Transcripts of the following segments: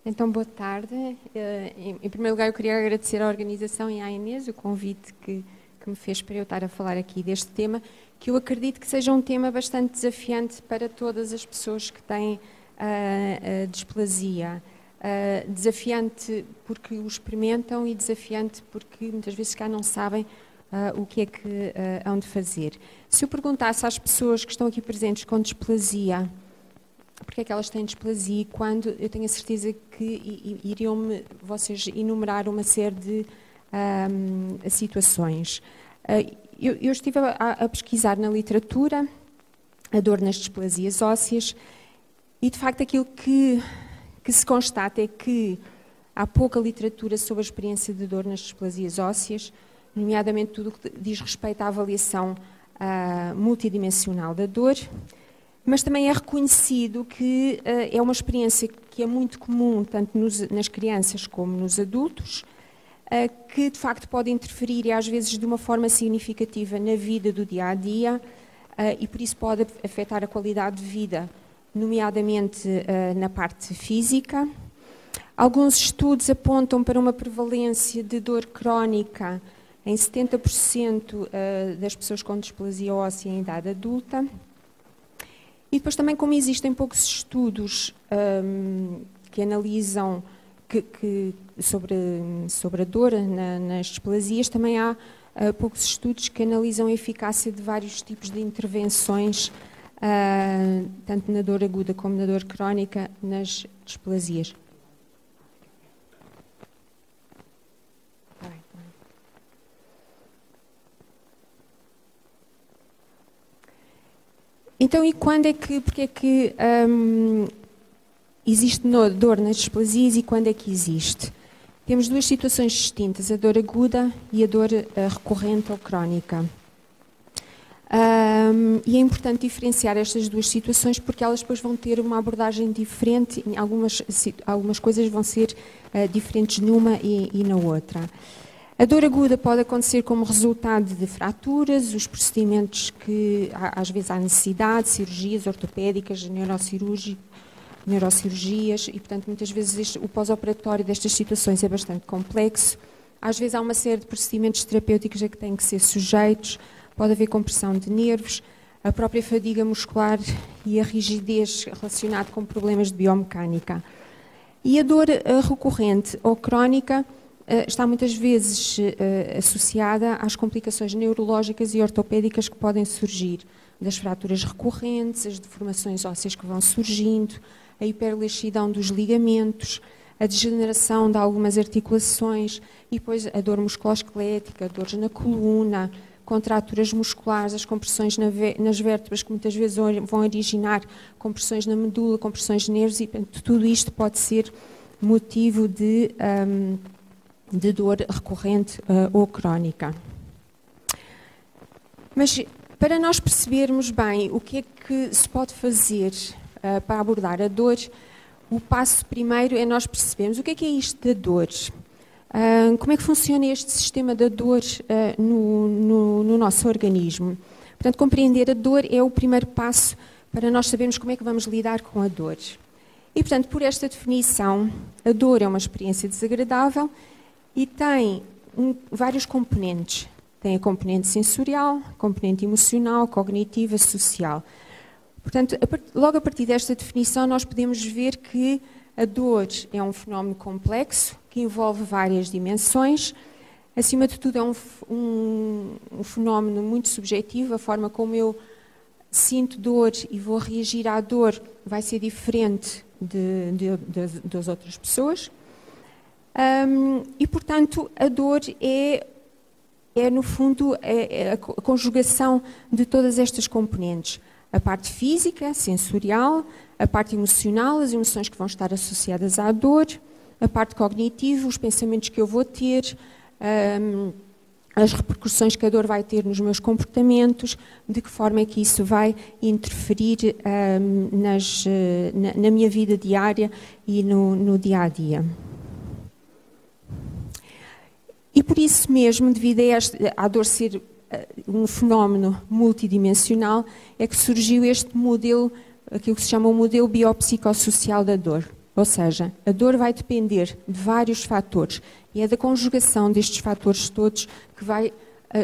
Então, boa tarde. Em primeiro lugar, eu queria agradecer à organização e à Inês o convite que me fez para eu estar a falar aqui deste tema, que eu acredito que seja um tema bastante desafiante para todas as pessoas que têm displasia. Desafiante porque o experimentam e desafiante porque muitas vezes cá não sabem o que é que hão de fazer. Se eu perguntasse às pessoas que estão aqui presentes com displasia, porque é que elas têm displasia, quando eu tenho a certeza que iriam-me vocês enumerar uma série de situações. Eu estive a pesquisar na literatura a dor nas displasias ósseas e, de facto, aquilo que se constata é que há pouca literatura sobre a experiência de dor nas displasias ósseas, nomeadamente tudo o que diz respeito à avaliação multidimensional da dor, mas também é reconhecido que é uma experiência que é muito comum, tanto nas crianças como nos adultos, que de facto pode interferir e às vezes de uma forma significativa na vida do dia-a-dia e por isso pode afetar a qualidade de vida, nomeadamente na parte física. Alguns estudos apontam para uma prevalência de dor crónica em 70% das pessoas com displasia óssea em idade adulta. E depois também, como existem poucos estudos que analisam sobre a dor nas displasias, também há poucos estudos que analisam a eficácia de vários tipos de intervenções, tanto na dor aguda como na dor crónica, nas displasias. Então, e porque é que existe dor nas displasias e quando é que existe? Temos duas situações distintas, a dor aguda e a dor recorrente ou crónica. E é importante diferenciar estas duas situações porque elas depois vão ter uma abordagem diferente, algumas coisas vão ser diferentes numa e na outra. A dor aguda pode acontecer como resultado de fraturas, os procedimentos que às vezes há necessidade, cirurgias ortopédicas, neurocirurgias e, portanto, muitas vezes o pós-operatório destas situações é bastante complexo. Às vezes há uma série de procedimentos terapêuticos a que têm que ser sujeitos, pode haver compressão de nervos, a própria fadiga muscular e a rigidez relacionada com problemas de biomecânica. E a dor recorrente ou crónica está muitas vezes associada às complicações neurológicas e ortopédicas que podem surgir, das fraturas recorrentes, as deformações ósseas que vão surgindo, a hiperlaxidão dos ligamentos, a degeneração de algumas articulações e depois a dor musculoesquelética, dores na coluna, contraturas musculares, as compressões nas vértebras que muitas vezes vão originar compressões na medula, compressões de nervos e, portanto, tudo isto pode ser motivo de dor recorrente ou crónica. Mas para nós percebermos bem o que é que se pode fazer para abordar a dor, o passo primeiro é nós percebermos o que é isto da dor. Como é que funciona este sistema da dor no nosso organismo. Portanto, compreender a dor é o primeiro passo para nós sabermos como é que vamos lidar com a dor. E, portanto, por esta definição, a dor é uma experiência desagradável e tem vários componentes. Tem a componente sensorial, a componente emocional, cognitiva, social. Portanto, logo a partir desta definição, nós podemos ver que a dor é um fenómeno complexo, que envolve várias dimensões. Acima de tudo, é um fenómeno muito subjetivo. A forma como eu sinto dor e vou reagir à dor vai ser diferente das outras pessoas. E, portanto, a dor é no fundo, a conjugação de todas estas componentes. A parte física, sensorial, a parte emocional, as emoções que vão estar associadas à dor, a parte cognitiva, os pensamentos que eu vou ter, as repercussões que a dor vai ter nos meus comportamentos, de que forma é que isso vai interferir na minha vida diária e no dia-a-dia. E por isso mesmo, devido à dor ser um fenómeno multidimensional, é que surgiu este modelo, aquilo que se chama o modelo biopsicossocial da dor. Ou seja, a dor vai depender de vários fatores e é da conjugação destes fatores todos que vai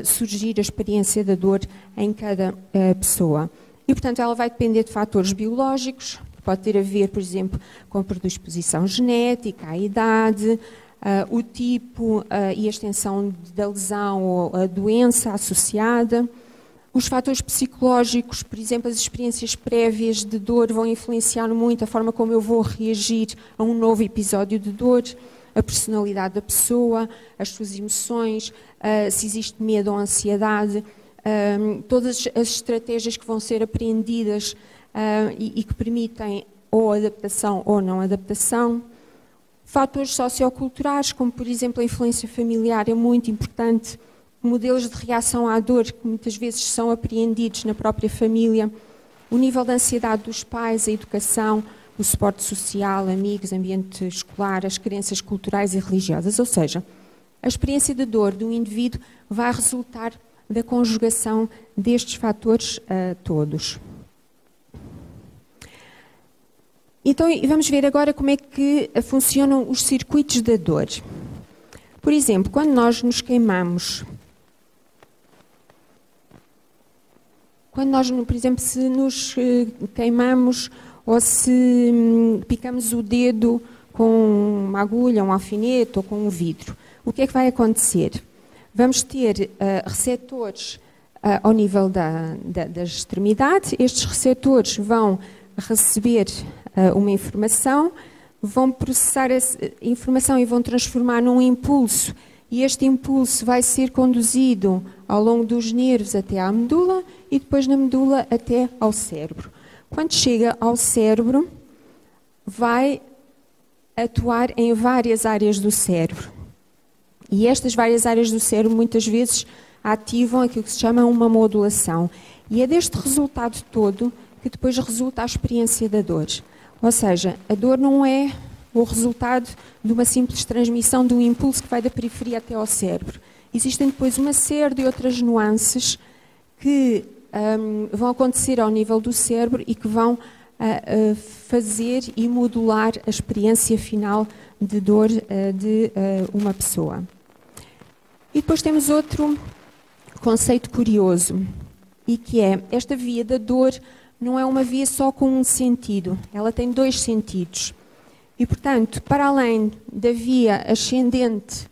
surgir a experiência da dor em cada pessoa. E, portanto, ela vai depender de fatores biológicos, pode ter a ver, por exemplo, com a predisposição genética, a idade, o tipo e a extensão da lesão ou a doença associada. Os fatores psicológicos, por exemplo, as experiências prévias de dor vão influenciar muito a forma como eu vou reagir a um novo episódio de dor, a personalidade da pessoa, as suas emoções, se existe medo ou ansiedade, todas as estratégias que vão ser aprendidas e que permitem ou adaptação ou não adaptação. Fatores socioculturais, como por exemplo a influência familiar, é muito importante. Modelos de reação à dor, que muitas vezes são apreendidos na própria família. O nível de ansiedade dos pais, a educação, o suporte social, amigos, ambiente escolar, as crenças culturais e religiosas. Ou seja, a experiência de dor de um indivíduo vai resultar da conjugação destes fatores todos. Então, vamos ver agora como é que funcionam os circuitos da dor. Por exemplo, quando nós nos queimamos, por exemplo, se nos queimamos ou se picamos o dedo com uma agulha, um alfinete ou com um vidro, o que é que vai acontecer? Vamos ter receptores ao nível das extremidades. Estes receptores vão receber uma informação, vão processar essa informação e vão transformar num impulso. E este impulso vai ser conduzido ao longo dos nervos até à medula e depois na medula até ao cérebro. Quando chega ao cérebro, vai atuar em várias áreas do cérebro. E estas várias áreas do cérebro muitas vezes ativam aquilo que se chama uma modulação. E é deste resultado todo que depois resulta a experiência da dor. Ou seja, a dor não é o resultado de uma simples transmissão de um impulso que vai da periferia até ao cérebro. Existem depois uma série de outras nuances que vão acontecer ao nível do cérebro e que vão fazer e modular a experiência final de dor de uma pessoa. E depois temos outro conceito curioso, e que é, esta via da dor não é uma via só com um sentido, ela tem dois sentidos. E, portanto, para além da via ascendente,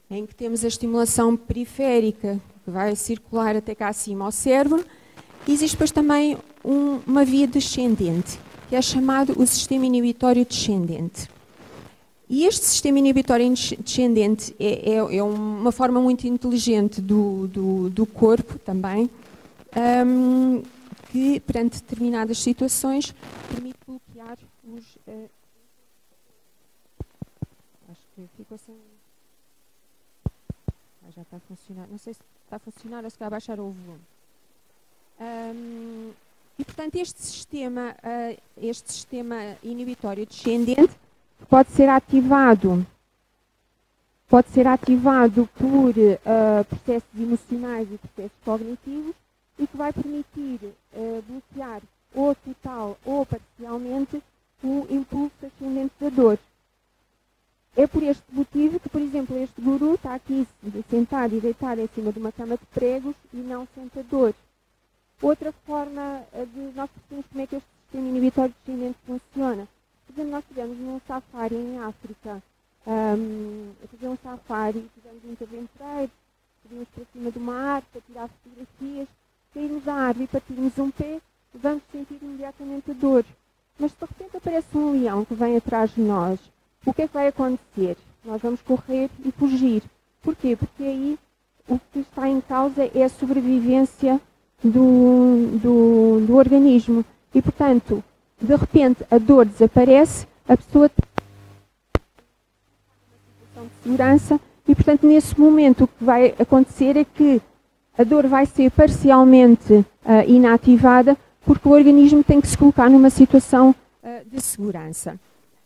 em que temos a estimulação periférica, que vai circular até cá acima ao cérebro, existe depois também uma via descendente, que é chamado o sistema inibitório descendente. E este sistema inibitório descendente é uma forma muito inteligente do corpo também, que, perante determinadas situações, permite bloquear os... acho que ficou sem... já está a funcionar. Não sei se está a funcionar ou se está a baixar o volume. E, portanto, este sistema inibitório descendente pode ser ativado por processos emocionais e processos cognitivos e que vai permitir bloquear ou total ou parcialmente o impulso ascendente da dor. É por este motivo que, por exemplo, este guru está aqui sentado e deitado em cima de uma cama de pregos e não sente a dor. Outra forma de nós percebermos como é que este sistema inibitório descendente funciona. Por exemplo, nós estivemos num safari em África, fizemos um safari, fizemos muito aventureiro, subimos para cima de uma árvore para tirar fotografias, caímos da árvore e partirmos um pé, vamos sentir imediatamente a dor. Mas se de repente aparece um leão que vem atrás de nós, o que é que vai acontecer? Nós vamos correr e fugir. Porquê? Porque aí o que está em causa é a sobrevivência do organismo. E, portanto, de repente a dor desaparece, a pessoa tem uma situação de segurança e, portanto, nesse momento o que vai acontecer é que a dor vai ser parcialmente inativada porque o organismo tem que se colocar numa situação de segurança.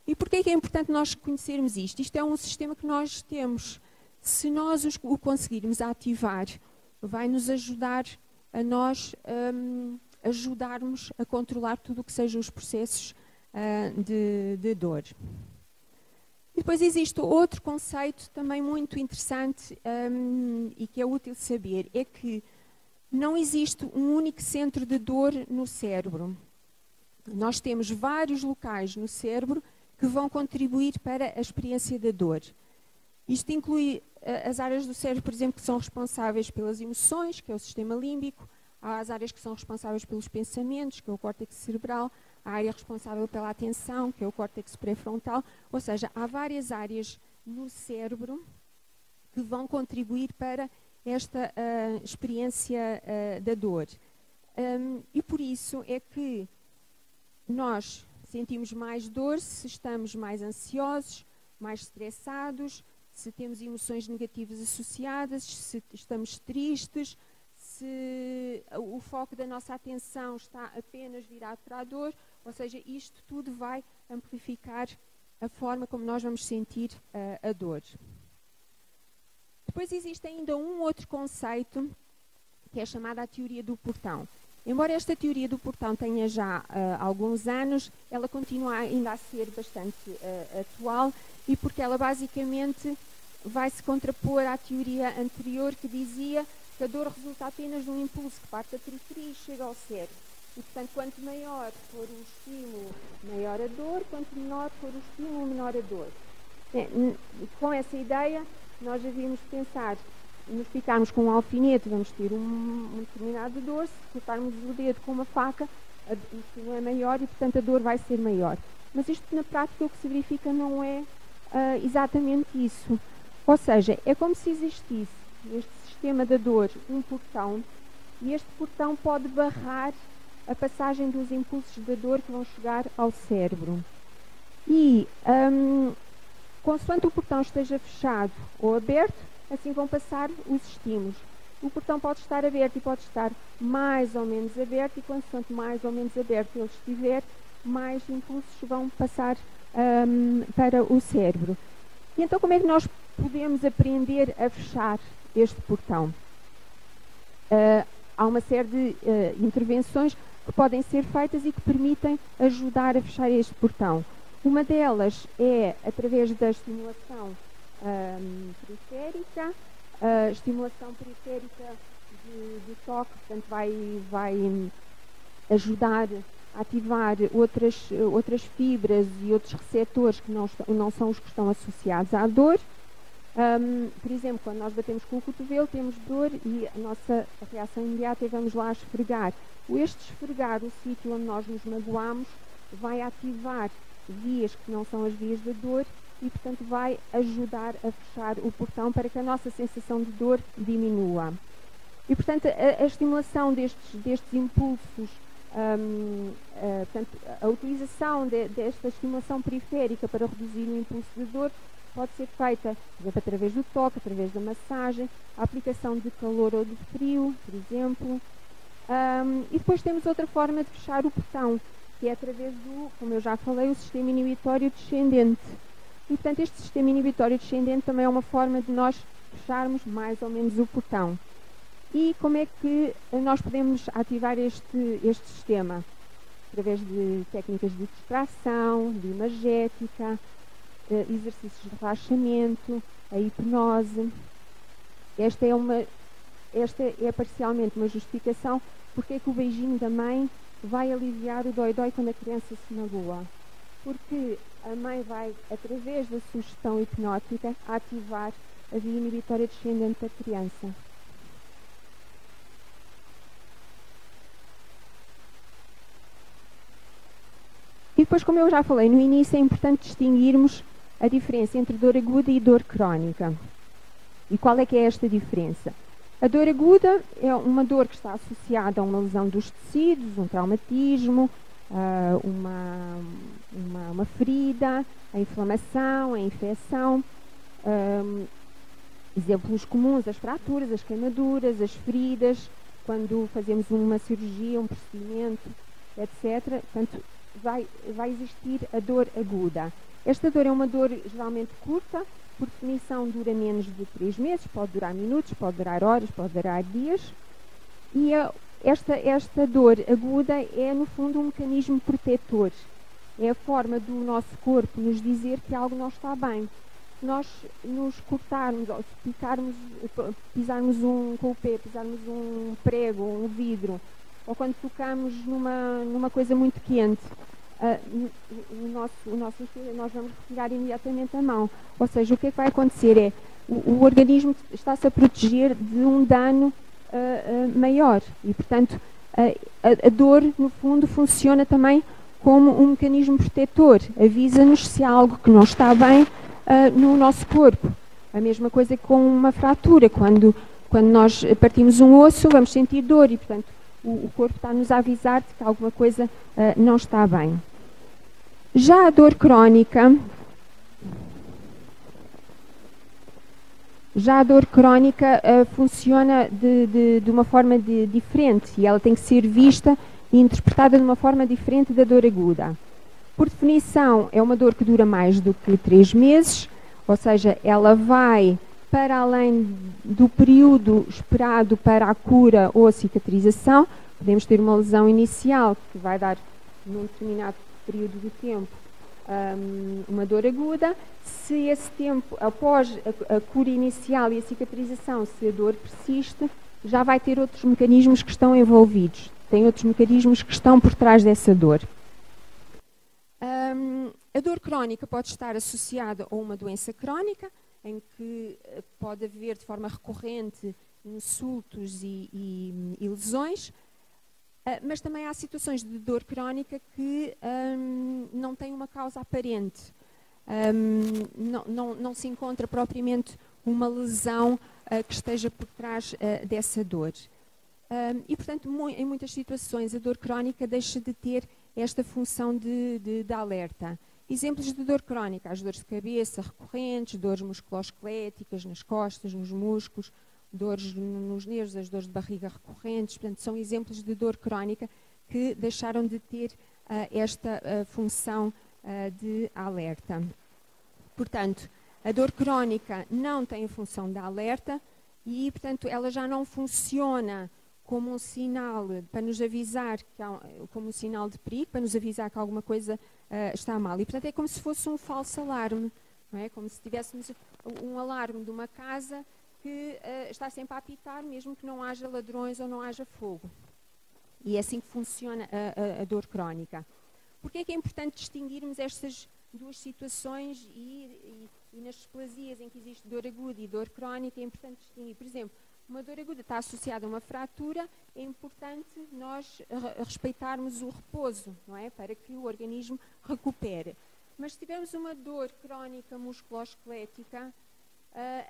E porquê é que é importante nós conhecermos isto? Isto é um sistema que nós temos. Se nós o conseguirmos ativar, vai nos ajudar a nós ajudarmos a controlar tudo o que sejam os processos de dor. E depois existe outro conceito também muito interessante e que é útil saber, é que não existe um único centro de dor no cérebro. Nós temos vários locais no cérebro que vão contribuir para a experiência da dor. Isto inclui as áreas do cérebro, por exemplo, que são responsáveis pelas emoções, que é o sistema límbico, há as áreas que são responsáveis pelos pensamentos, que é o córtex cerebral, a área responsável pela atenção, que é o córtex pré-frontal, ou seja, há várias áreas no cérebro que vão contribuir para esta experiência da dor. E por isso é que nós sentimos mais dor se estamos mais ansiosos, mais estressados, se temos emoções negativas associadas, se estamos tristes, se o foco da nossa atenção está apenas virado para a dor, ou seja, isto tudo vai amplificar a forma como nós vamos sentir a dor. Depois existe ainda um outro conceito que é chamado a teoria do portão. Embora esta teoria do portão tenha já alguns anos, ela continua ainda a ser bastante atual e porque ela basicamente vai se contrapor à teoria anterior que dizia que a dor resulta apenas de um impulso que parte da periferia e chega ao cérebro. E, portanto, quanto maior for o estímulo, maior a dor, quanto menor for o estímulo, menor a dor. Com essa ideia, nós havíamos de pensar, nos picarmos com um alfinete, vamos ter um determinado dor, se cortarmos o dedo com uma faca, o estímulo é maior e, portanto, a dor vai ser maior. Mas isto, na prática, o que se verifica não é exatamente isso. Ou seja, é como se existisse neste sistema da dor um portão e este portão pode barrar a passagem dos impulsos da dor que vão chegar ao cérebro. E, consoante o portão esteja fechado ou aberto, assim vão passar os estímulos. O portão pode estar aberto e pode estar mais ou menos aberto e, consoante mais ou menos aberto ele estiver, mais impulsos vão passar para o cérebro. E então, como é que nós podemos aprender a fechar este portão? Há uma série de intervenções que podem ser feitas e que permitem ajudar a fechar este portão. Uma delas é através da estimulação periférica, estimulação periférica de toque, portanto vai ajudar a ativar outras fibras e outros receptores que não são os que estão associados à dor. Por exemplo, quando nós batemos com o cotovelo, temos dor e a nossa reação imediata é vamos lá esfregar. Este esfregar o sítio onde nós nos magoamos vai ativar vias que não são as vias da dor e, portanto, vai ajudar a fechar o portão para que a nossa sensação de dor diminua. E, portanto, a estimulação destes impulsos, portanto, a utilização desta estimulação periférica para reduzir o impulso de dor pode ser feita, por exemplo, através do toque, através da massagem, a aplicação de calor ou de frio, por exemplo. E depois temos outra forma de fechar o portão, que é através do, como eu já falei, o sistema inibitório descendente. E, portanto, este sistema inibitório descendente também é uma forma de nós fecharmos mais ou menos o portão. E como é que nós podemos ativar este sistema? Através de técnicas de distração, de imagética, exercícios de relaxamento, a hipnose. Esta é parcialmente uma justificação porque é que o beijinho da mãe vai aliviar o dói-dói quando a criança se magoa. Porque a mãe vai, através da sugestão hipnótica, ativar a via inibitória descendente da criança. E depois, como eu já falei no início, é importante distinguirmos a diferença entre dor aguda e dor crónica. E qual é que é esta diferença? A dor aguda é uma dor que está associada a uma lesão dos tecidos, um traumatismo, uma ferida, a inflamação, a infecção. Exemplos comuns, as fraturas, as queimaduras, as feridas, quando fazemos uma cirurgia, um procedimento, etc. Portanto, vai existir a dor aguda. Esta dor é uma dor geralmente curta, por definição dura menos de 3 meses, pode durar minutos, pode durar horas, pode durar dias. E esta dor aguda é, no fundo, um mecanismo protetor. é a forma do nosso corpo nos dizer que algo não está bem. Se nós nos cortarmos, ou se pisarmos com o pé, pisarmos um prego, um vidro, ou quando tocamos numa coisa muito quente, nós vamos retirar imediatamente a mão. Ou seja, o que é que vai acontecer é o organismo está-se a proteger de um dano maior e, portanto, a dor, no fundo, funciona também como um mecanismo protetor. Avisa-nos se há algo que não está bem no nosso corpo. A mesma coisa com uma fratura. Quando nós partimos um osso, vamos sentir dor e, portanto, o corpo está-nos a avisar de que alguma coisa não está bem. Já a dor crónica... funciona de uma forma diferente e ela tem que ser vista e interpretada de uma forma diferente da dor aguda. Por definição, é uma dor que dura mais do que 3 meses, ou seja, ela vai para além do período esperado para a cura ou a cicatrização. Podemos ter uma lesão inicial que vai dar, num determinado período de tempo, uma dor aguda. Se esse tempo, após a cura inicial e a cicatrização, se a dor persiste, já vai ter outros mecanismos que estão envolvidos. Tem outros mecanismos que estão por trás dessa dor. A dor crónica pode estar associada a uma doença crónica, em que pode haver de forma recorrente insultos e lesões, mas também há situações de dor crónica que não têm uma causa aparente. Não se encontra propriamente uma lesão que esteja por trás dessa dor. E, portanto, em muitas situações, a dor crónica deixa de ter esta função de alerta. Exemplos de dor crónica: as dores de cabeça recorrentes, dores musculoesqueléticas nas costas, nos músculos, dores nos nervos, as dores de barriga recorrentes. Portanto, são exemplos de dor crónica que deixaram de ter esta função de alerta. Portanto, a dor crónica não tem a função de alerta e, portanto, ela já não funciona como um sinal para nos avisar, como um sinal de perigo, para nos avisar que alguma coisa está mal. E, portanto, é como se fosse um falso alarme, não é? Como se tivéssemos um alarme de uma casa que está sempre a apitar, mesmo que não haja ladrões ou não haja fogo. E é assim que funciona a dor crónica. Porquê é que é importante distinguirmos estas duas situações e nas displasias em que existe dor aguda e dor crónica é importante distinguir? Por exemplo, uma dor aguda está associada a uma fratura, é importante nós respeitarmos o repouso, não é? Para que o organismo recupere. Mas se tivermos uma dor crónica musculoesquelética,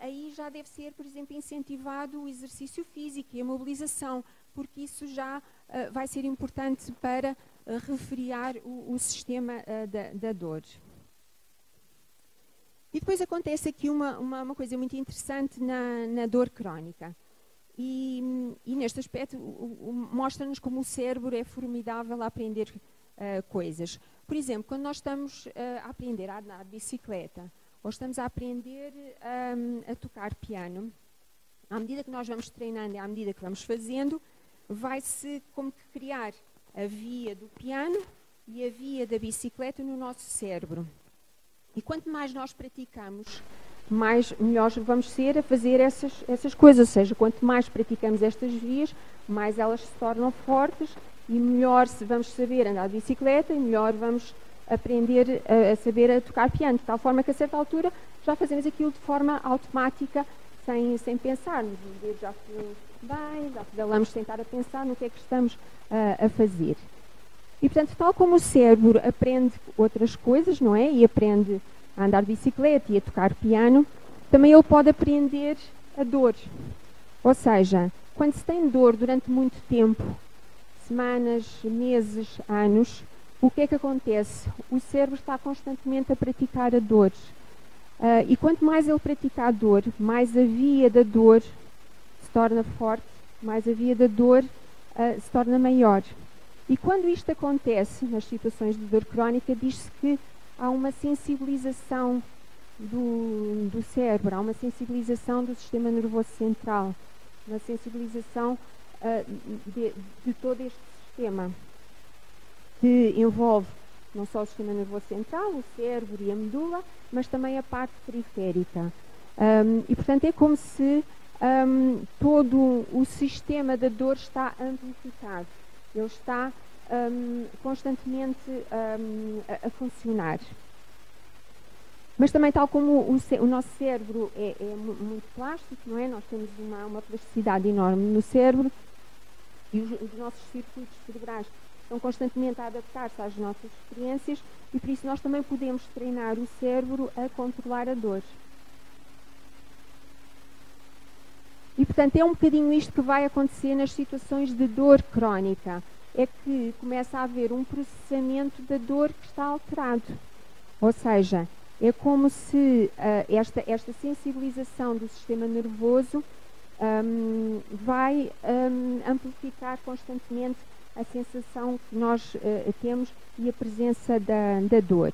aí já deve ser, por exemplo, incentivado o exercício físico e a mobilização, porque isso já vai ser importante para refriar o sistema da dor. E depois acontece aqui uma coisa muito interessante na dor crónica. E neste aspecto mostra-nos como o cérebro é formidável a aprender coisas. Por exemplo, quando nós estamos a aprender a andar de bicicleta ou estamos a aprender a tocar piano, à medida que nós vamos treinando e à medida que vamos fazendo, vai-se como que criar a via do piano e a via da bicicleta no nosso cérebro. E quanto mais nós praticamos, melhores vamos ser a fazer essas coisas. Ou seja, quanto mais praticamos estas vias, mais elas se tornam fortes e melhor vamos saber andar de bicicleta e melhor vamos aprender a saber a tocar piano. De tal forma que a certa altura já fazemos aquilo de forma automática, sem pensarmos. Os dedos já fluem bem, já pedalamos sem estar a pensar no que é que estamos a fazer. E, portanto, tal como o cérebro aprende outras coisas, não é? E aprende a andar de bicicleta e a tocar piano, também ele pode aprender a dor. Ou seja, quando se tem dor durante muito tempo, semanas, meses, anos, o que é que acontece? O cérebro está constantemente a praticar a dor. E quanto mais ele pratica a dor, mais a via da dor se torna forte, mais a via da dor se torna maior. E quando isto acontece, nas situações de dor crónica, diz-se que há uma sensibilização do cérebro, há uma sensibilização do sistema nervoso central, uma sensibilização de todo este sistema, que envolve não só o sistema nervoso central, o cérebro e a medula, mas também a parte periférica. E, portanto, é como se todo o sistema da dor está amplificado. Ele está constantemente a funcionar. Mas também, tal como o nosso cérebro é muito plástico, não é? Nós temos uma plasticidade enorme no cérebro e os nossos circuitos cerebrais estão constantemente a adaptar-se às nossas experiências e por isso nós também podemos treinar o cérebro a controlar a dor. E, portanto, é um bocadinho isto que vai acontecer nas situações de dor crónica. É que começa a haver um processamento da dor que está alterado. Ou seja, é como se esta sensibilização do sistema nervoso vai amplificar constantemente a sensação que nós temos e a presença da dor.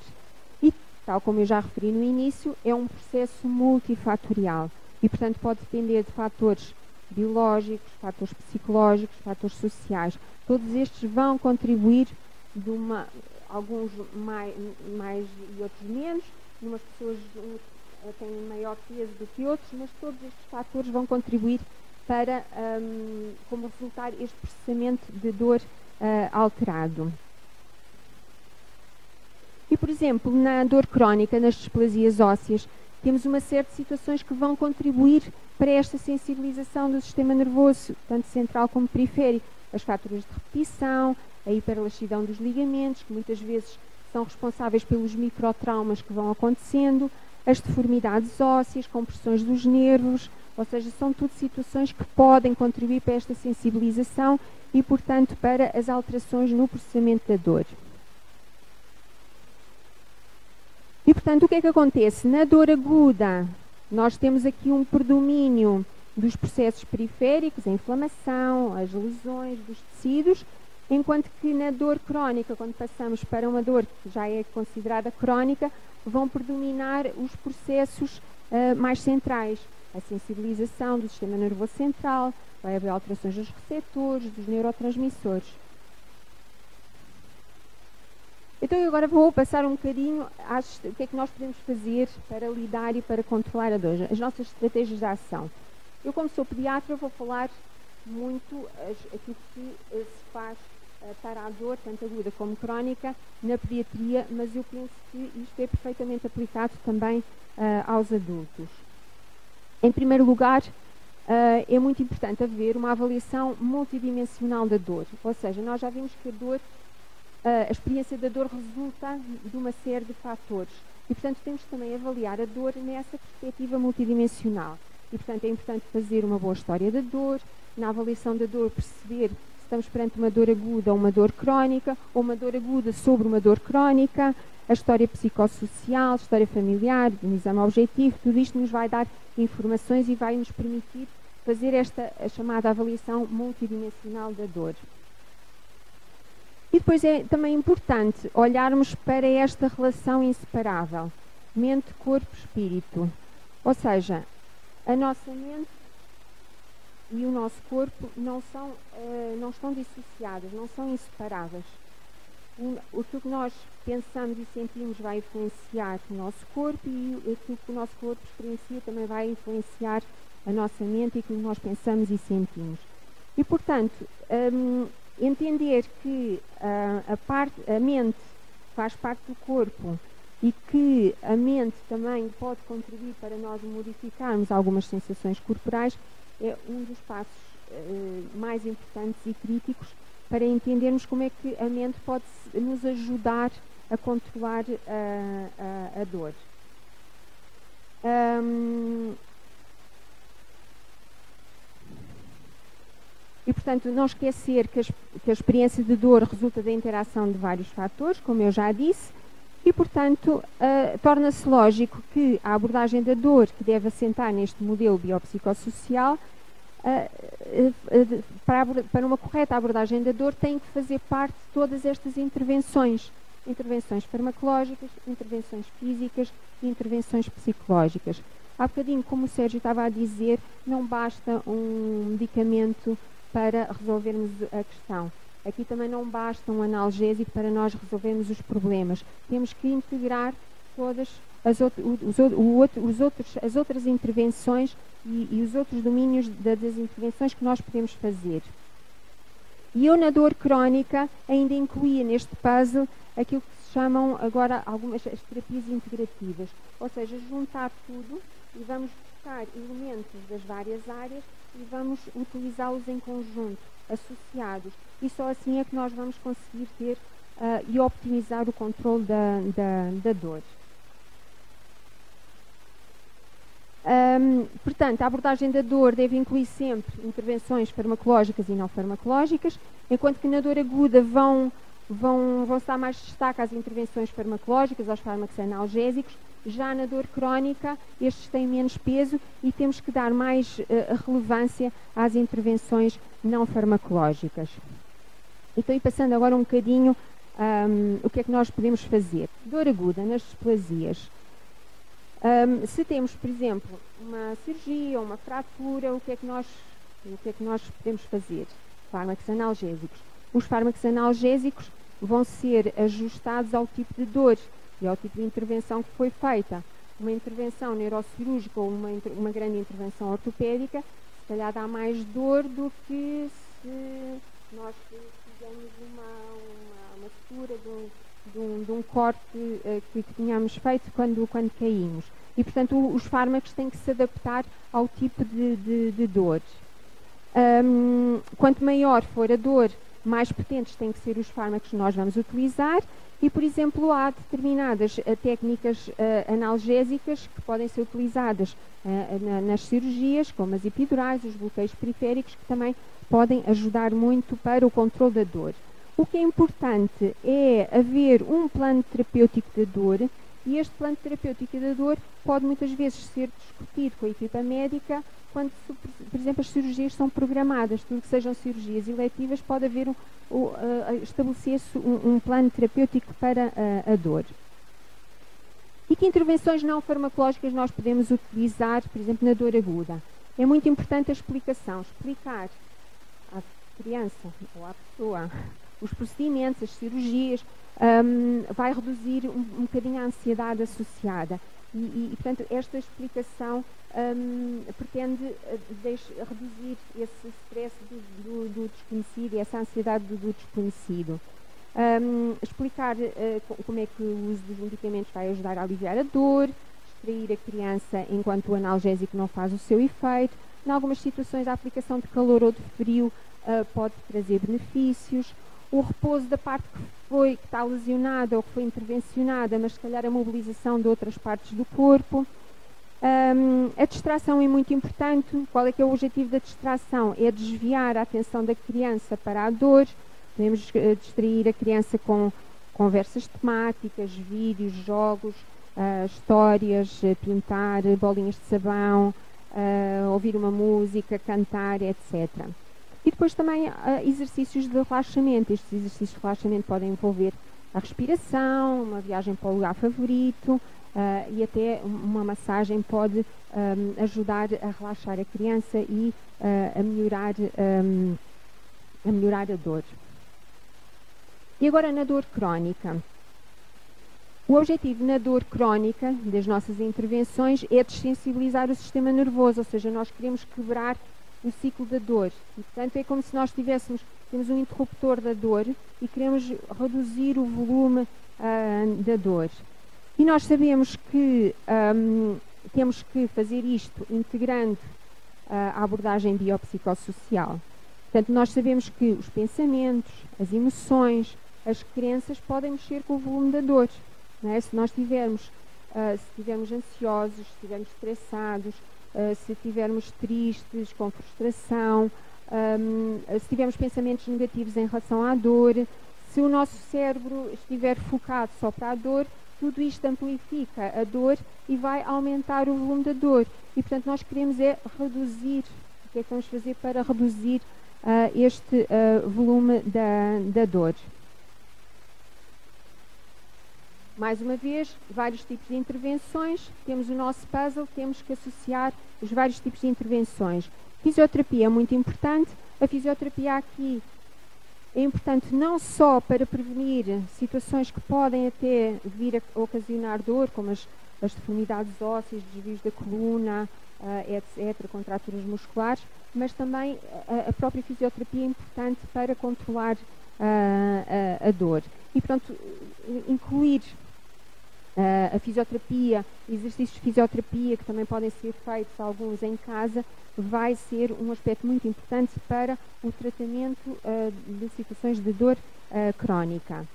E, tal como eu já referi no início, é um processo multifatorial. E, portanto, pode depender de fatores biológicos, fatores psicológicos, fatores sociais. Todos estes vão contribuir, alguns mais e outros menos. Umas pessoas têm maior peso do que outros, mas todos estes fatores vão contribuir para, como resultar, este processamento de dor alterado. E, por exemplo, na dor crónica, nas displasias ósseas, temos uma série de situações que vão contribuir para esta sensibilização do sistema nervoso, tanto central como periférico. As fraturas de repetição, a hiperelaxidão dos ligamentos, que muitas vezes são responsáveis pelos microtraumas que vão acontecendo, as deformidades ósseas, compressões dos nervos, ou seja, são tudo situações que podem contribuir para esta sensibilização e, portanto, para as alterações no processamento da dor. E, portanto, o que é que acontece? Na dor aguda, nós temos aqui um predomínio dos processos periféricos, a inflamação, as lesões dos tecidos, enquanto que na dor crónica, quando passamos para uma dor que já é considerada crónica, vão predominar os processos mais centrais, a sensibilização do sistema nervoso central, vai haver alterações dos receptores, dos neurotransmissores. Então, eu agora vou passar um bocadinho o que é que nós podemos fazer para lidar e para controlar a dor, as nossas estratégias de ação. Eu, como sou pediatra, vou falar muito aquilo que se faz para a dor, tanto aguda como crónica, na pediatria, mas eu penso que isto é perfeitamente aplicado também aos adultos. Em primeiro lugar, é muito importante haver uma avaliação multidimensional da dor, ou seja, nós já vimos que a experiência da dor resulta de uma série de fatores e, portanto, temos que também avaliar a dor nessa perspectiva multidimensional. E, portanto, é importante fazer uma boa história da dor, na avaliação da dor perceber se estamos perante uma dor aguda ou uma dor crónica, ou uma dor aguda sobre uma dor crónica, a história psicossocial, a história familiar, um exame objetivo, tudo isto nos vai dar informações e vai nos permitir fazer a chamada avaliação multidimensional da dor. E depois é também importante olharmos para esta relação inseparável, mente, corpo, espírito. Ou seja, a nossa mente e o nosso corpo não estão dissociados, não são inseparáveis. Aquilo que nós pensamos e sentimos vai influenciar o nosso corpo e aquilo que o nosso corpo experiencia também vai influenciar a nossa mente e aquilo que nós pensamos e sentimos. E, portanto, entender que a mente faz parte do corpo e que a mente também pode contribuir para nós modificarmos algumas sensações corporais é um dos passos mais importantes e críticos para entendermos como é que a mente pode nos ajudar a controlar a dor. E, portanto, não esquecer que a experiência de dor resulta da interação de vários fatores, como eu já disse, e, portanto, torna-se lógico que a abordagem da dor, que deve assentar neste modelo biopsicossocial, para uma correta abordagem da dor, tem que fazer parte de todas estas intervenções. Intervenções farmacológicas, intervenções físicas e intervenções psicológicas. Há bocadinho, como o Sérgio estava a dizer, não basta um medicamento para resolvermos a questão. aqui também não basta um analgésico para nós resolvermos os problemas. Temos que integrar todas as outras intervenções e os outros domínios das intervenções que nós podemos fazer. E eu, na dor crónica, ainda incluía neste puzzle aquilo que se chamam agora as terapias integrativas, ou seja, juntar tudo e vamos buscar elementos das várias áreas e vamos utilizá-los em conjunto, associados. E só assim é que nós vamos conseguir ter e optimizar o controle da dor. Portanto, a abordagem da dor deve incluir sempre intervenções farmacológicas e não farmacológicas, enquanto que na dor aguda vão dar mais destaque às intervenções farmacológicas, aos fármacos analgésicos. Já na dor crónica, estes têm menos peso e temos que dar mais relevância às intervenções não farmacológicas. Então, passando agora um bocadinho o que é que nós podemos fazer. Dor aguda nas displasias. Se temos, por exemplo, uma cirurgia ou uma fratura, o que é que nós podemos fazer? Fármacos analgésicos. Os fármacos analgésicos vão ser ajustados ao tipo de dor e ao tipo de intervenção que foi feita. Uma intervenção neurocirúrgica ou uma grande intervenção ortopédica, se calhar dá mais dor do que se nós fizermos uma sutura de um corte que tínhamos feito quando caímos. E, portanto, os fármacos têm que se adaptar ao tipo de dor. Quanto maior for a dor, mais potentes têm que ser os fármacos que nós vamos utilizar. E, por exemplo, há determinadas técnicas analgésicas que podem ser utilizadas nas cirurgias, como as epidurais, os bloqueios periféricos, que também podem ajudar muito para o controle da dor. O que é importante é haver um plano terapêutico da dor, e este plano terapêutico da dor pode muitas vezes ser discutido com a equipa médica quando, por exemplo, as cirurgias são programadas. Tudo que sejam cirurgias eletivas, pode haver estabelecer-se um plano terapêutico para a dor. E que intervenções não farmacológicas nós podemos utilizar, por exemplo, na dor aguda? É muito importante a explicação, explicar à criança ou à pessoa os procedimentos, as cirurgias, vai reduzir um bocadinho a ansiedade associada. Portanto, esta explicação pretende reduzir esse stress do desconhecido, essa ansiedade do desconhecido. Explicar como é que o uso dos medicamentos vai ajudar a aliviar a dor, distrair a criança enquanto o analgésico não faz o seu efeito. Em algumas situações, a aplicação de calor ou de frio pode trazer benefícios. O repouso da parte que está lesionada ou que foi intervencionada, mas se calhar a mobilização de outras partes do corpo. A distração é muito importante. Qual é que é o objetivo da distração? É desviar a atenção da criança para a dor. Podemos distrair a criança com conversas temáticas, vídeos, jogos, histórias, pintar, bolinhas de sabão, ouvir uma música, cantar, etc. E depois também exercícios de relaxamento. Estes exercícios de relaxamento podem envolver a respiração, uma viagem para o lugar favorito e até uma massagem pode ajudar a relaxar a criança e a melhorar a dor. E agora na dor crónica. O objetivo na dor crónica das nossas intervenções é desensibilizar o sistema nervoso, ou seja, nós queremos quebrar o ciclo da dor. E, portanto, é como se nós temos um interruptor da dor e queremos reduzir o volume da dor. E nós sabemos que temos que fazer isto integrando a abordagem biopsicossocial. Portanto, nós sabemos que os pensamentos, as emoções, as crenças podem mexer com o volume da dor. Não é? Se nós estivermos ansiosos, se estivermos estressados, se estivermos tristes, com frustração, se tivermos pensamentos negativos em relação à dor, se o nosso cérebro estiver focado só para a dor, tudo isto amplifica a dor e vai aumentar o volume da dor. E, portanto, nós queremos reduzir. O que é que vamos fazer para reduzir este volume da dor? Mais uma vez, vários tipos de intervenções. Temos o nosso puzzle, temos que associar os vários tipos de intervenções. Fisioterapia é muito importante. A fisioterapia aqui é importante não só para prevenir situações que podem até vir a ocasionar dor, como as deformidades ósseas, desvios da coluna, etc., contraturas musculares, mas também a própria fisioterapia é importante para controlar a dor. E, portanto, incluir a fisioterapia, exercícios de fisioterapia, que também podem ser feitos alguns em casa, vai ser um aspecto muito importante para o tratamento de situações de dor crónica.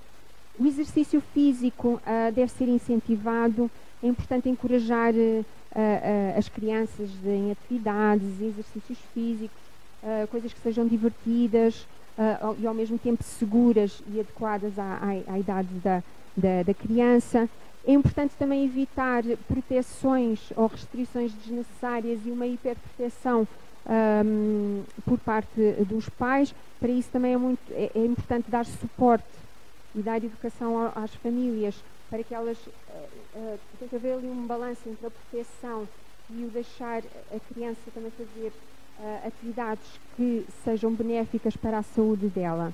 O exercício físico deve ser incentivado. É importante encorajar as crianças em atividades, exercícios físicos, coisas que sejam divertidas e ao mesmo tempo seguras e adequadas à idade da criança. É importante também evitar proteções ou restrições desnecessárias e uma hiperproteção por parte dos pais. Para isso também é importante dar suporte e dar educação às famílias, para que elas tem que haver ali um balanço entre a proteção e o deixar a criança também fazer atividades que sejam benéficas para a saúde dela.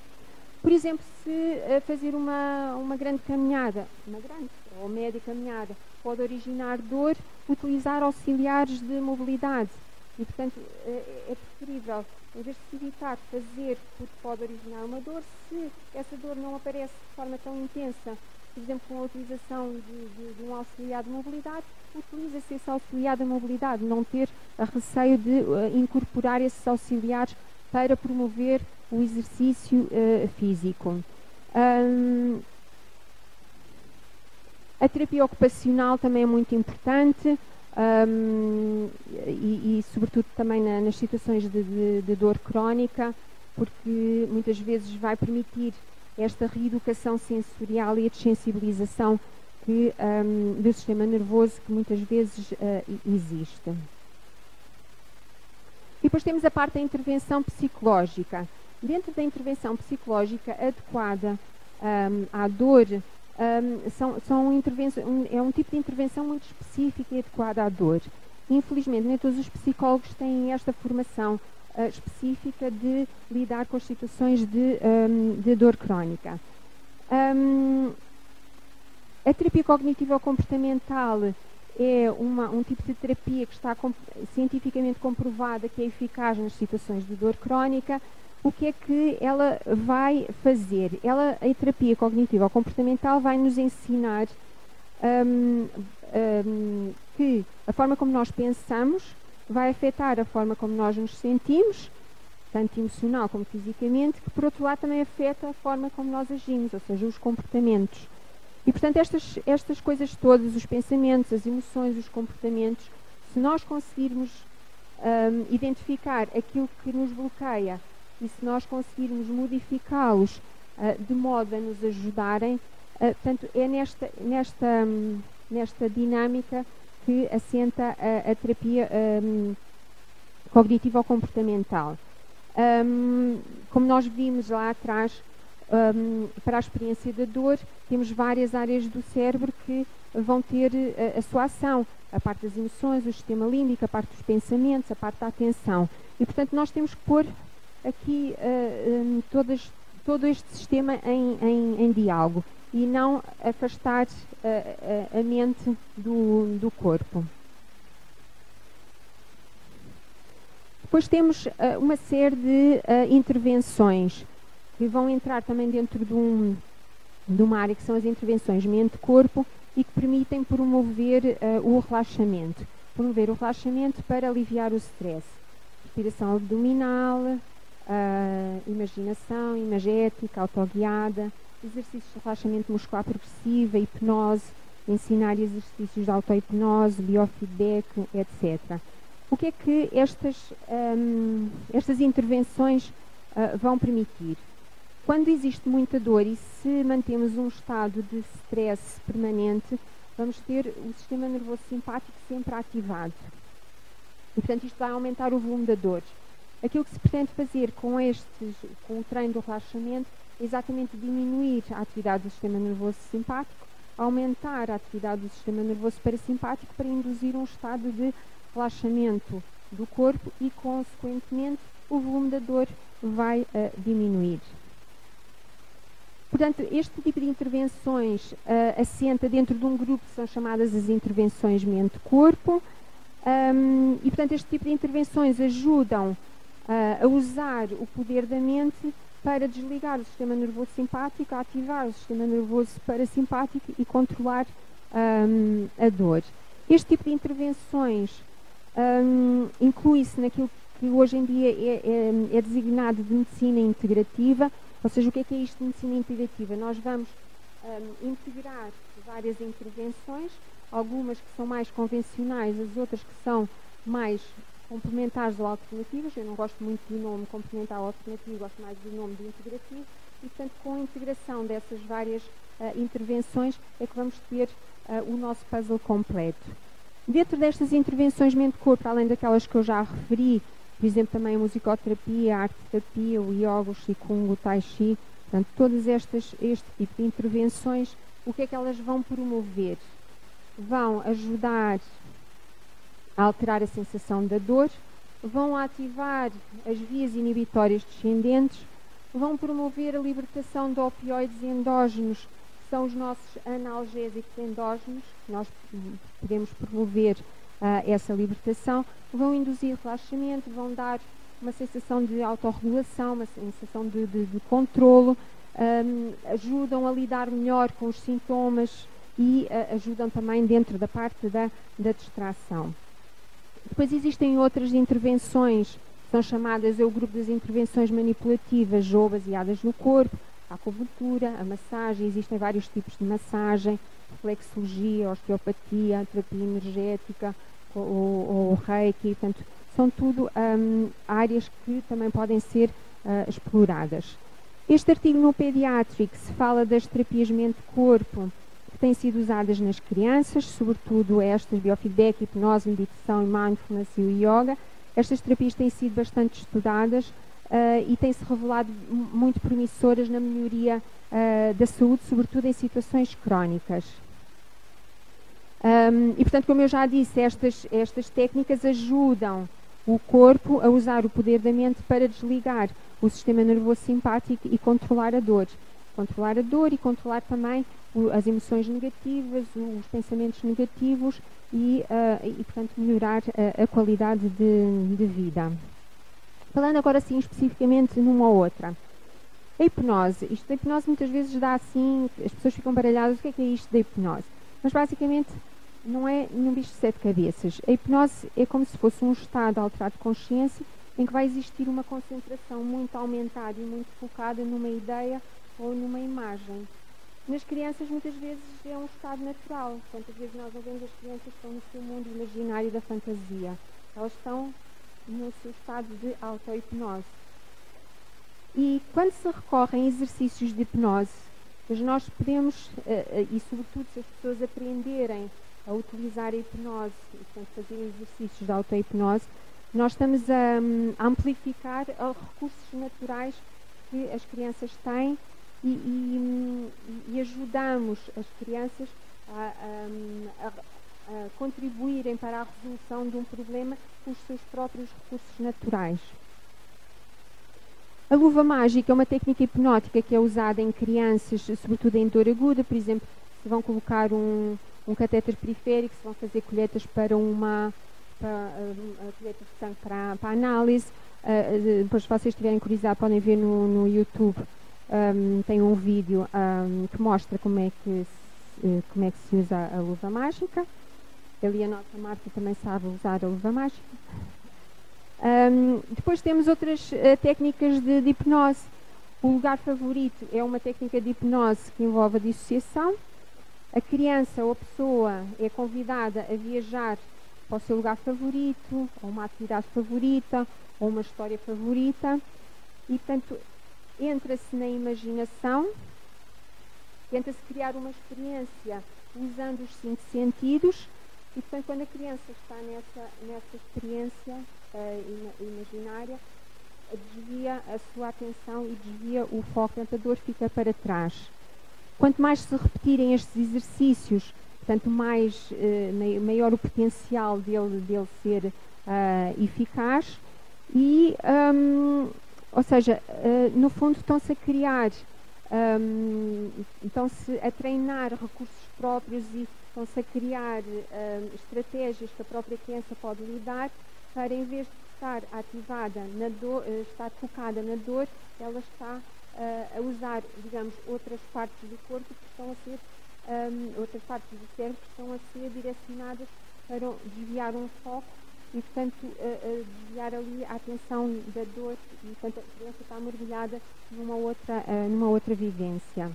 Por exemplo, se fazer uma grande caminhada, uma grande ou média caminhada, pode originar dor, utilizar auxiliares de mobilidade. E, portanto, é preferível, em vez de se evitar fazer porque pode originar uma dor, se essa dor não aparece de forma tão intensa, por exemplo, com a utilização de um auxiliar de mobilidade, utiliza-se esse auxiliar de mobilidade, não ter a receio de incorporar esses auxiliares para promover o exercício físico. A terapia ocupacional também é muito importante e sobretudo também nas situações de dor crónica, porque muitas vezes vai permitir esta reeducação sensorial e a desensibilização do sistema nervoso que muitas vezes existe. E depois temos a parte da intervenção psicológica. Dentro da intervenção psicológica adequada à dor, é um tipo de intervenção muito específica e adequada à dor. Infelizmente, nem todos os psicólogos têm esta formação específica de lidar com as situações de dor crónica. A terapia cognitivo-comportamental é um tipo de terapia que está cientificamente comprovada que é eficaz nas situações de dor crónica. O que é que ela vai fazer? A terapia cognitivo-comportamental vai nos ensinar que a forma como nós pensamos vai afetar a forma como nós nos sentimos, tanto emocional como fisicamente, que por outro lado também afeta a forma como nós agimos, ou seja, os comportamentos. E portanto estas coisas todas, os pensamentos, as emoções, os comportamentos, se nós conseguirmos identificar aquilo que nos bloqueia e se nós conseguirmos modificá-los de modo a nos ajudarem, portanto é nesta dinâmica que assenta a terapia cognitivo-comportamental. Como nós vimos lá atrás, para a experiência da dor, temos várias áreas do cérebro que vão ter a sua ação. A parte das emoções, o sistema límbico, a parte dos pensamentos, a parte da atenção. E, portanto, nós temos que pôr aqui todo este sistema em diálogo e não afastar a mente do corpo. Depois temos uma série de intervenções que vão entrar também dentro de uma área que são as intervenções mente-corpo e que permitem promover o relaxamento. Promover o relaxamento para aliviar o stress. Respiração abdominal, imaginação, imagética, autoguiada, exercícios de relaxamento muscular progressiva, hipnose, ensinar exercícios de auto-hipnose, biofeedback, etc. O que é que estas intervenções vão permitir? Quando existe muita dor e se mantemos um estado de stress permanente, vamos ter o sistema nervoso simpático sempre ativado. E, portanto, isto vai aumentar o volume da dor. Aquilo que se pretende fazer com o treino do relaxamento é exatamente diminuir a atividade do sistema nervoso simpático, aumentar a atividade do sistema nervoso parasimpático para induzir um estado de relaxamento do corpo e, consequentemente, o volume da dor vai diminuir. Portanto, este tipo de intervenções assenta dentro de um grupo que são chamadas as intervenções mente-corpo, e, portanto, este tipo de intervenções ajudam a usar o poder da mente para desligar o sistema nervoso simpático, ativar o sistema nervoso parasimpático e controlar a dor. Este tipo de intervenções inclui-se naquilo que hoje em dia é designado de medicina integrativa. Ou seja, o que é isto de medicina integrativa? Nós vamos integrar várias intervenções, algumas que são mais convencionais, as outras que são mais complementares ou alternativas. Eu não gosto muito do nome complementar ou alternativo, gosto mais do nome de integrativo. E, portanto, com a integração dessas várias intervenções é que vamos ter o nosso puzzle completo. Dentro destas intervenções mente-corpo, além daquelas que eu já referi, por exemplo, também a musicoterapia, a arte-terapia, o yoga, o qigong, o tai chi, portanto, todas este tipo de intervenções, o que é que elas vão promover? Vão ajudar a alterar a sensação da dor, vão ativar as vias inibitórias descendentes, vão promover a libertação de opioides endógenos, que são os nossos analgésicos endógenos, que nós podemos promover essa libertação, vão induzir relaxamento, vão dar uma sensação de autorregulação, uma sensação de controlo, ajudam a lidar melhor com os sintomas e ajudam também dentro da parte da distração. Depois existem outras intervenções, que são chamadas, o grupo das intervenções manipulativas ou baseadas no corpo, a acupuntura, a massagem, existem vários tipos de massagem, reflexologia, osteopatia, terapia energética, ou reiki, portanto, são tudo áreas que também podem ser exploradas. Este artigo no Pediatrics fala das terapias mente-corpo que têm sido usadas nas crianças, sobretudo estas, biofeedback, hipnose, meditação e mindfulness e o yoga. Estas terapias têm sido bastante estudadas e têm-se revelado muito promissoras na melhoria da saúde, sobretudo em situações crónicas. E, portanto, como eu já disse, estas técnicas ajudam o corpo a usar o poder da mente para desligar o sistema nervoso simpático e controlar a dor. Controlar a dor e controlar também as emoções negativas, os pensamentos negativos e portanto, melhorar a qualidade de vida. Falando agora, assim, especificamente numa ou outra. A hipnose. Isto da hipnose muitas vezes dá assim, as pessoas ficam baralhadas, o que é isto da hipnose? Mas basicamente não é nenhum bicho de sete cabeças. A hipnose é como se fosse um estado alterado de consciência em que vai existir uma concentração muito aumentada e muito focada numa ideia ou numa imagem. Nas crianças muitas vezes é um estado natural. Quantas vezes nós não vemos as crianças que estão no seu mundo imaginário da fantasia? Elas estão no seu estado de auto-hipnose. E quando se recorre a exercícios de hipnose, pois nós podemos, e sobretudo se as pessoas aprenderem a utilizar a hipnose, e portanto fazer exercícios de auto-hipnose, nós estamos a amplificar recursos naturais que as crianças têm e ajudamos as crianças a contribuírem para a resolução de um problema com os seus próprios recursos naturais. A luva mágica é uma técnica hipnótica que é usada em crianças, sobretudo em dor aguda. Por exemplo, se vão colocar um catéter periférico, se vão fazer colhetas para colhetas de sangue para análise. Depois, se vocês estiverem curiosidade, podem ver no YouTube. Tem um vídeo que mostra como é que se usa a luva mágica. Ali a nossa Marta também sabe usar a luva mágica. Depois temos outras técnicas de hipnose. O lugar favorito é uma técnica de hipnose que envolve a dissociação. A criança ou a pessoa é convidada a viajar para o seu lugar favorito, ou uma atividade favorita, ou uma história favorita. E, portanto, entra-se na imaginação, tenta-se criar uma experiência usando os 5 sentidos. E, portanto, quando a criança está nessa experiência imaginária, desvia a sua atenção e desvia o foco, portanto a dor fica para trás. Quanto mais se repetirem estes exercícios, portanto maior o potencial dele ser eficaz e, ou seja, no fundo estão-se a criar estão-se a treinar recursos próprios e estão-se a criar estratégias que a própria criança pode lidar para, em vez de estar ativada na dor, estar focada na dor, ela está a usar, digamos, outras partes do corpo que estão a ser, outras partes do cérebro que estão a ser direcionadas para desviar um foco e, portanto, desviar ali a atenção da dor e, portanto, a criança está mergulhada numa outra vivência.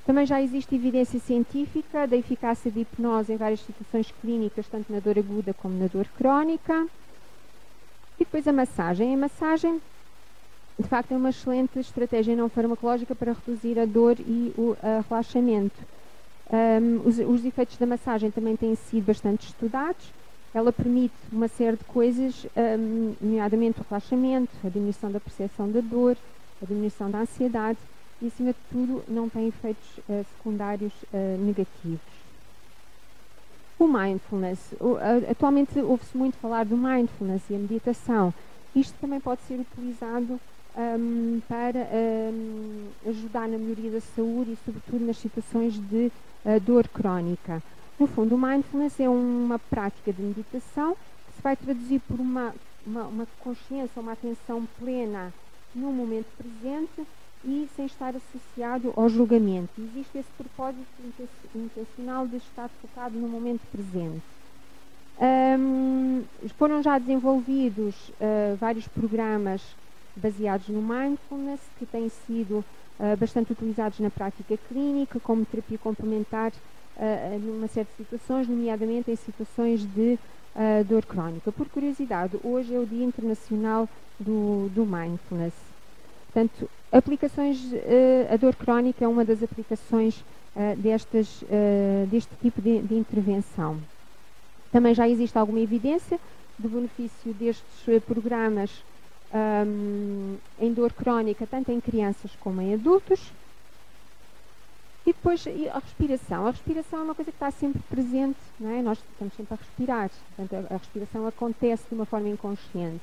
Também já existe evidência científica da eficácia de hipnose em várias situações clínicas, tanto na dor aguda como na dor crónica. E depois a massagem. A massagem, de facto, é uma excelente estratégia não farmacológica para reduzir a dor e o relaxamento. Os efeitos da massagem também têm sido bastante estudados. Ela permite uma série de coisas, nomeadamente o relaxamento, a diminuição da percepção da dor, a diminuição da ansiedade e, acima de tudo, não tem efeitos secundários negativos. O mindfulness. Atualmente ouve-se muito falar do mindfulness e a meditação. Isto também pode ser utilizado para ajudar na melhoria da saúde e, sobretudo, nas situações de dor crónica. No fundo, o mindfulness é uma prática de meditação que se vai traduzir por uma consciência, uma atenção plena no momento presente e sem estar associado ao julgamento. Existe esse propósito intencional de estar focado no momento presente. Foram já desenvolvidos vários programas baseados no mindfulness que têm sido bastante utilizados na prática clínica como terapia complementar numa série de situações, nomeadamente em situações de dor crónica. Por curiosidade, hoje é o Dia Internacional do Mindfulness. Portanto, aplicações, a dor crónica é uma das aplicações deste tipo de intervenção. Também já existe alguma evidência do benefício destes programas em dor crónica, tanto em crianças como em adultos. E depois a respiração. A respiração é uma coisa que está sempre presente, não é? Nós estamos sempre a respirar, portanto a respiração acontece de uma forma inconsciente.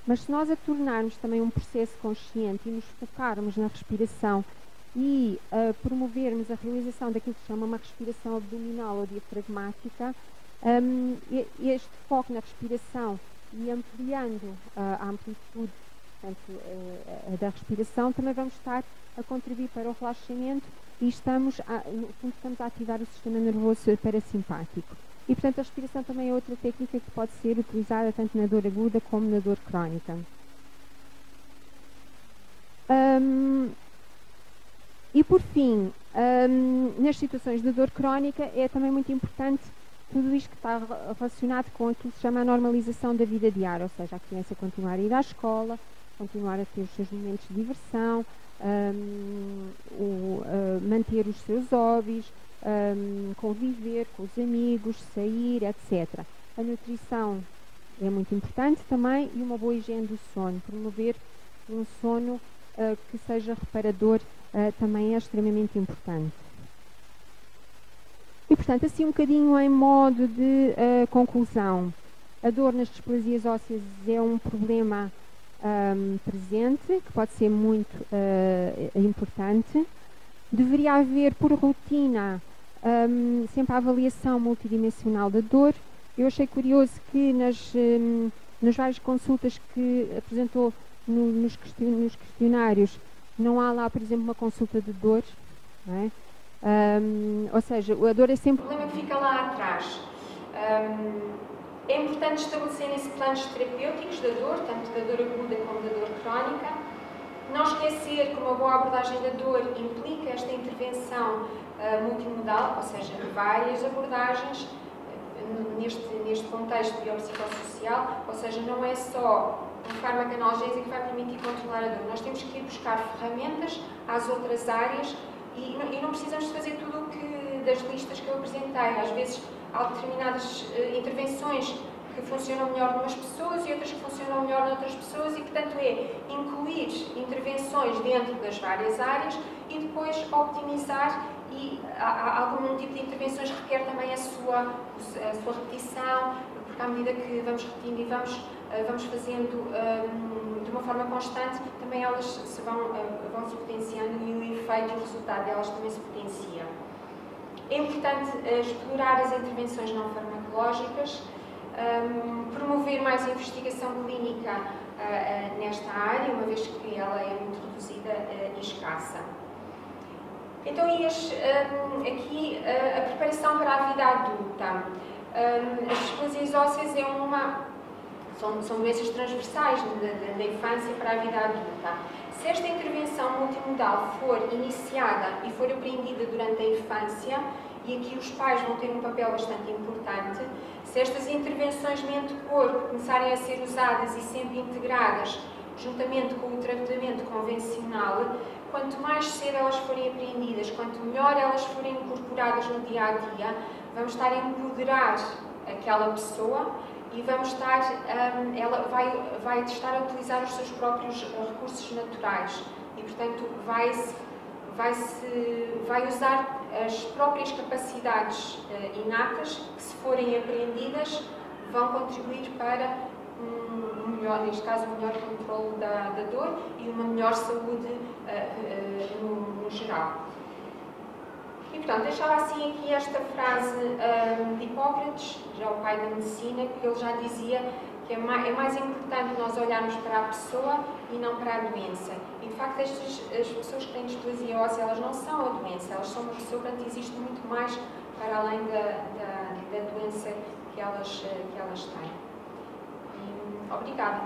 Mas se nós a tornarmos também um processo consciente e nos focarmos na respiração e promovermos a realização daquilo que se chama uma respiração abdominal ou diafragmática, este foco na respiração e ampliando a amplitude, portanto, da respiração, também vamos estar a contribuir para o relaxamento e estamos a ativar o sistema nervoso parasimpático. E, portanto, a respiração também é outra técnica que pode ser utilizada tanto na dor aguda como na dor crónica. E, por fim, nas situações de dor crónica é também muito importante tudo isto que está relacionado com aquilo que se chama a normalização da vida diária, ou seja, a criança continuar a ir à escola, continuar a ter os seus momentos de diversão, manter os seus hobbies, conviver com os amigos, sair, etc. A nutrição é muito importante também e uma boa higiene do sono. Promover um sono que seja reparador também é extremamente importante. E, portanto, assim um bocadinho em modo de conclusão, a dor nas displasias ósseas é um problema presente, que pode ser muito importante. Deveria haver, por rotina, sempre a avaliação multidimensional da dor. Eu achei curioso que nas várias consultas que apresentou nos questionários, não há lá, por exemplo, uma consulta de dor, não é? Ou seja, a dor é sempre um problema que fica lá atrás. É importante estabelecerem-se planos terapêuticos da dor, tanto da dor aguda como da dor crónica. Não esquecer que uma boa abordagem da dor implica esta intervenção multimodal, ou seja, várias abordagens neste contexto biopsicossocial, ou seja, não é só um fármaco analgésico que vai permitir controlar a dor. Nós temos que ir buscar ferramentas às outras áreas e não precisamos de fazer tudo o que das listas que eu apresentei. Às vezes há determinadas intervenções que funcionam melhor numas pessoas e outras que funcionam melhor noutras pessoas e, portanto, é incluir intervenções dentro das várias áreas e depois optimizar e algum tipo de intervenções requer também a sua repetição, porque à medida que vamos repetindo e vamos fazendo de uma forma constante, também elas vão se potenciando e o efeito e o resultado delas também se potencia. É importante explorar as intervenções não farmacológicas, promover mais a investigação clínica nesta área, uma vez que ela é muito reduzida e escassa. Então, aqui a preparação para a vida adulta. As displasias ósseas são doenças transversais da infância para a vida adulta. Se esta intervenção multimodal for iniciada e for apreendida durante a infância, e aqui os pais vão ter um papel bastante importante, se estas intervenções mente-corpo começarem a ser usadas e sempre integradas juntamente com o tratamento convencional, quanto mais cedo elas forem apreendidas, quanto melhor elas forem incorporadas no dia-a-dia, vamos estar a empoderar aquela pessoa e ela vai estar a utilizar os seus próprios recursos naturais e, portanto, vai usar as próprias capacidades inatas que, se forem apreendidas, vão contribuir para neste caso, um melhor controle da dor e uma melhor saúde no geral. E, portanto, deixava assim aqui esta frase de Hipócrates, já o pai da medicina, que ele já dizia que é mais importante nós olharmos para a pessoa e não para a doença. E, de facto, as pessoas que têm displasia óssea, elas não são a doença, elas são uma pessoa, portanto, existe muito mais para além da doença que elas têm. Obrigada.